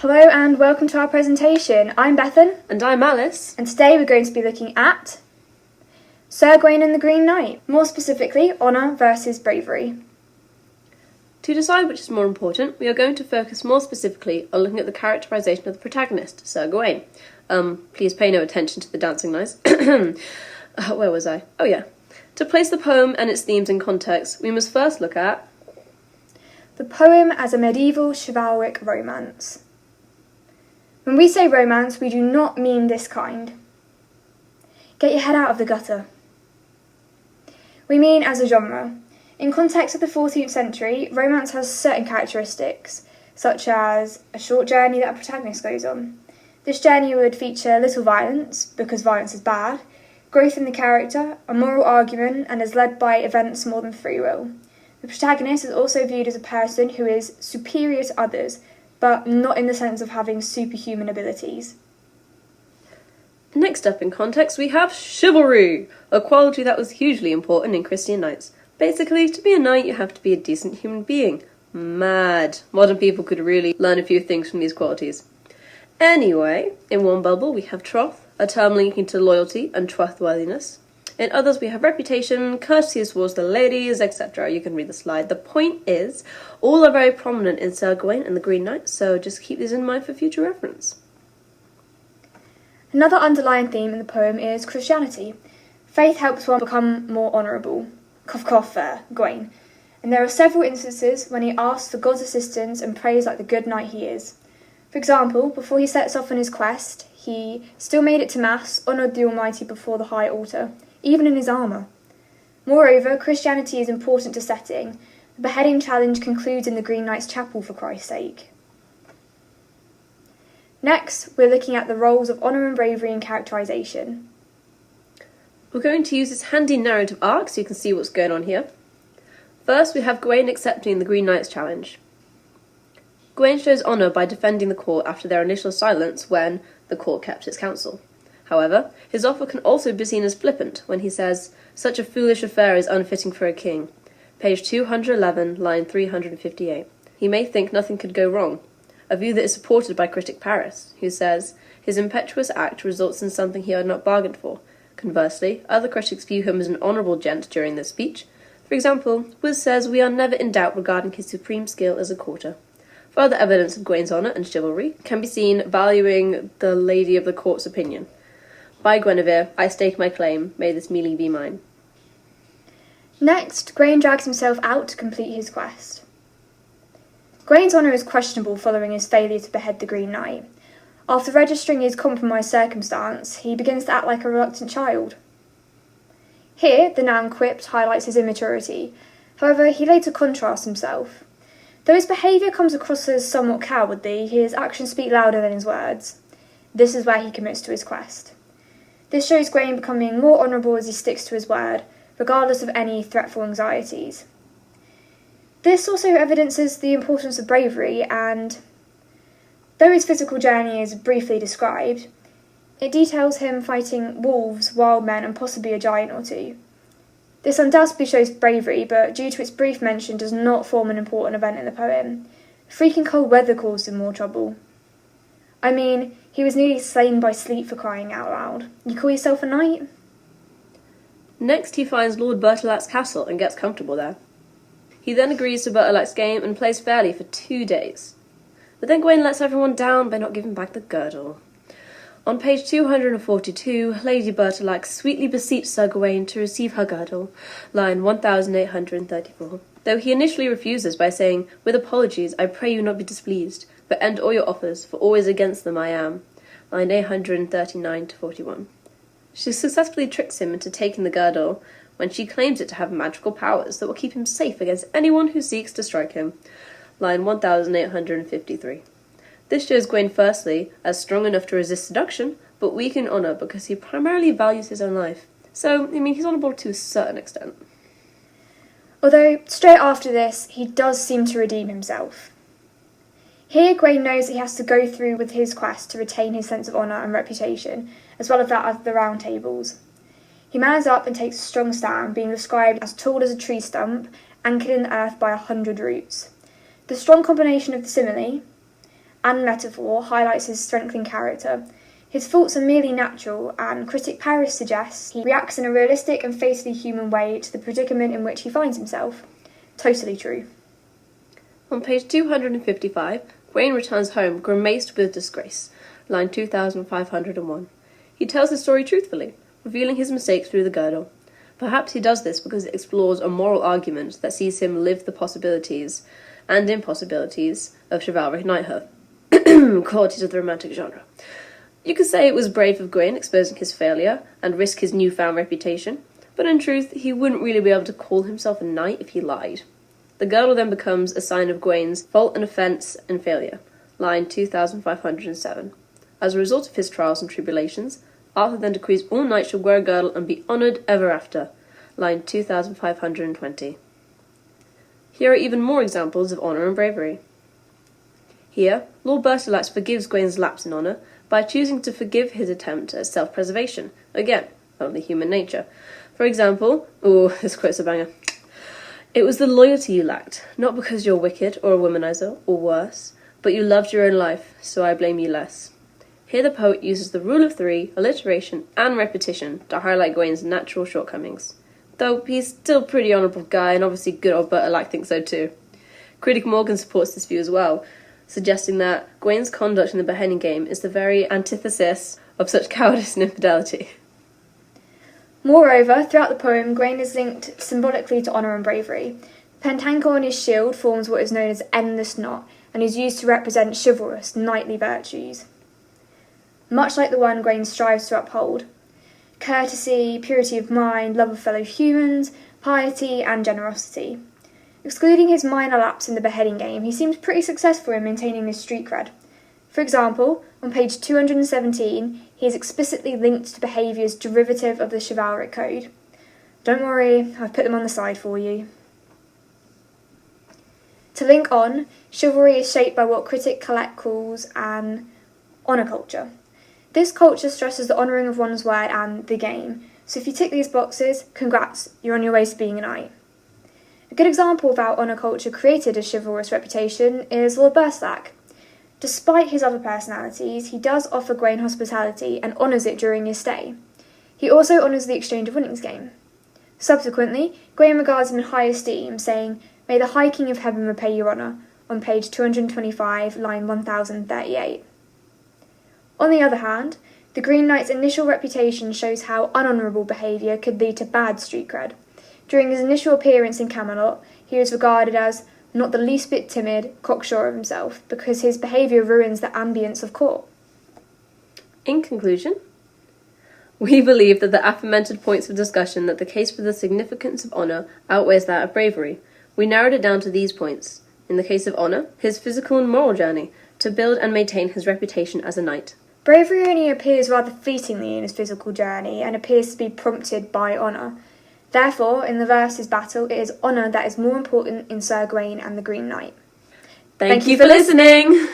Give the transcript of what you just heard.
Hello and welcome to our presentation. I'm Bethan. And I'm Alice. And today we're going to be looking at Sir Gawain and the Green Knight. More specifically, honour versus bravery. To decide which is more important, we are going to focus more specifically on looking at the characterisation of the protagonist, Sir Gawain. Please pay no attention to the dancing noise. Where was I? Oh yeah. To place the poem and its themes in context, we must first look at the poem as a medieval chivalric romance. When we say romance, we do not mean this kind. Get your head out of the gutter. We mean as a genre. In context of the 14th century, romance has certain characteristics, such as a short journey that a protagonist goes on. This journey would feature little violence, because violence is bad, growth in the character, a moral argument, and is led by events more than free will. The protagonist is also viewed as a person who is superior to others, but not in the sense of having superhuman abilities. Next up in context, we have chivalry, a quality that was hugely important in Christian knights. Basically, to be a knight, you have to be a decent human being. Mad. Modern people could really learn a few things from these qualities. Anyway, in one bubble we have troth, a term linking to loyalty and trustworthiness. In others we have reputation, courtesy towards the ladies, etc. You can read the slide. The point is, all are very prominent in Sir Gawain and the Green Knight, so just keep these in mind for future reference. Another underlying theme in the poem is Christianity. Faith helps one become more honourable. Cough cough, Gawain. And there are several instances when he asks for God's assistance and prays like the good knight he is. For example, before he sets off on his quest, he still made it to Mass, honoured the Almighty before the high altar, even in his armour. Moreover, Christianity is important to setting. The beheading challenge concludes in the Green Knight's chapel, for Christ's sake. Next, we're looking at the roles of honour and bravery in characterisation. We're going to use this handy narrative arc so you can see what's going on here. First, we have Gawain accepting the Green Knight's challenge. Gawain shows honour by defending the court after their initial silence when the court kept its counsel. However, his offer can also be seen as flippant when he says, "Such a foolish affair is unfitting for a king." Page 211, line 358. He may think nothing could go wrong, a view that is supported by critic Paris, who says, "His impetuous act results in something he had not bargained for." Conversely, other critics view him as an honourable gent during this speech. For example, Wiz says, "We are never in doubt regarding his supreme skill as a courter." Further evidence of Gawain's honour and chivalry can be seen valuing the lady of the court's opinion. "By Guinevere, I stake my claim, may this mealy be mine." Next, Gawain drags himself out to complete his quest. Gawain's honour is questionable following his failure to behead the Green Knight. After registering his compromised circumstance, he begins to act like a reluctant child. Here, the noun quipped highlights his immaturity. However, he later contrasts himself. Though his behaviour comes across as somewhat cowardly, his actions speak louder than his words. This is where he commits to his quest. This shows Gawain becoming more honourable as he sticks to his word, regardless of any threatful anxieties. This also evidences the importance of bravery, and though his physical journey is briefly described, it details him fighting wolves, wild men, and possibly a giant or two. This undoubtedly shows bravery, but due to its brief mention does not form an important event in the poem. Freaking cold weather caused him more trouble. I mean, he was nearly slain by sleet for crying out loud. You call yourself a knight? Next, he finds Lord Bertilac's castle and gets comfortable there. He then agrees to Bertilac's game and plays fairly for 2 days. But then Gawain lets everyone down by not giving back the girdle. On page 242, Lady Bertilac sweetly beseeches Sir Gawain to receive her girdle, line 1834. Though he initially refuses by saying, "With apologies, I pray you not be displeased, but end all your offers, for always against them I am," line 839-41. She successfully tricks him into taking the girdle when she claims it to have magical powers that will keep him safe against anyone who seeks to strike him, line 1853. This shows Gawain firstly as strong enough to resist seduction, but weak in honour because he primarily values his own life. So, he's honourable to a certain extent. Although, straight after this, he does seem to redeem himself. Here, Gawain knows he has to go through with his quest to retain his sense of honour and reputation, as well as that of the Round Tables. He mans up and takes a strong stand, being described as tall as a tree stump, anchored in the earth by 100 roots. The strong combination of the simile and metaphor highlights his strength in character. His faults are merely natural, and critic Paris suggests he reacts in a realistic and faithfully human way to the predicament in which he finds himself. Totally true. On page 255, Gawain returns home, grimaced with disgrace. Line 2501. He tells his story truthfully, revealing his mistakes through the girdle. Perhaps he does this because it explores a moral argument that sees him live the possibilities and impossibilities of chivalric knighthood. Qualities of the romantic genre. You could say it was brave of Gawain exposing his failure and risk his newfound reputation, but in truth he wouldn't really be able to call himself a knight if he lied. The girdle then becomes a sign of Gawain's fault and offence and failure. Line 2507. As a result of his trials and tribulations, Arthur then decrees all knights should wear a girdle and be honoured ever after. Line 2520. Here are even more examples of honour and bravery. Here, Lord Bertilax forgives Gawain's lapse in honour by choosing to forgive his attempt at self-preservation. Again, only human nature. For example, this quote's a banger. It was the loyalty you lacked, not because you're wicked or a womanizer, or worse, but you loved your own life, so I blame you less. Here the poet uses the rule of three, alliteration, and repetition to highlight Gawain's natural shortcomings. Though he's still a pretty honourable guy, and obviously good old Bertilac thinks so too. Critic Morgan supports this view as well, suggesting that Gawain's conduct in the beheading game is the very antithesis of such cowardice and infidelity. Moreover, throughout the poem, Gawain is linked symbolically to honour and bravery. The pentangle on his shield forms what is known as endless knot, and is used to represent chivalrous, knightly virtues, much like the one Gawain strives to uphold: courtesy, purity of mind, love of fellow humans, piety, and generosity. Excluding his minor lapse in the beheading game, he seems pretty successful in maintaining his street cred. For example, on page 217, he is explicitly linked to behaviours derivative of the chivalric code. Don't worry, I've put them on the side for you. To link on, chivalry is shaped by what critic Collette calls an honour culture. This culture stresses the honouring of one's word and the game, so if you tick these boxes, congrats, you're on your way to being a knight. A good example of how honour culture created a chivalrous reputation is Lord Bertilac. Despite his other personalities, he does offer Gawain hospitality and honours it during his stay. He also honours the exchange of winnings game. Subsequently, Gawain regards him in high esteem, saying, "May the High King of Heaven repay your honour," on page 225, line 1038. On the other hand, the Green Knight's initial reputation shows how unhonourable behaviour could lead to bad street cred. During his initial appearance in Camelot, he was regarded as not the least bit timid, cocksure of himself, because his behaviour ruins the ambience of court. In conclusion, we believe that the aforementioned points of discussion that the case for the significance of honour outweighs that of bravery. We narrowed it down to these points. In the case of honour, his physical and moral journey, to build and maintain his reputation as a knight. Bravery only appears rather fleetingly in his physical journey, and appears to be prompted by honour. Therefore, in the versus battle, it is honour that is more important in Sir Gawain and the Green Knight. Thank you for listening!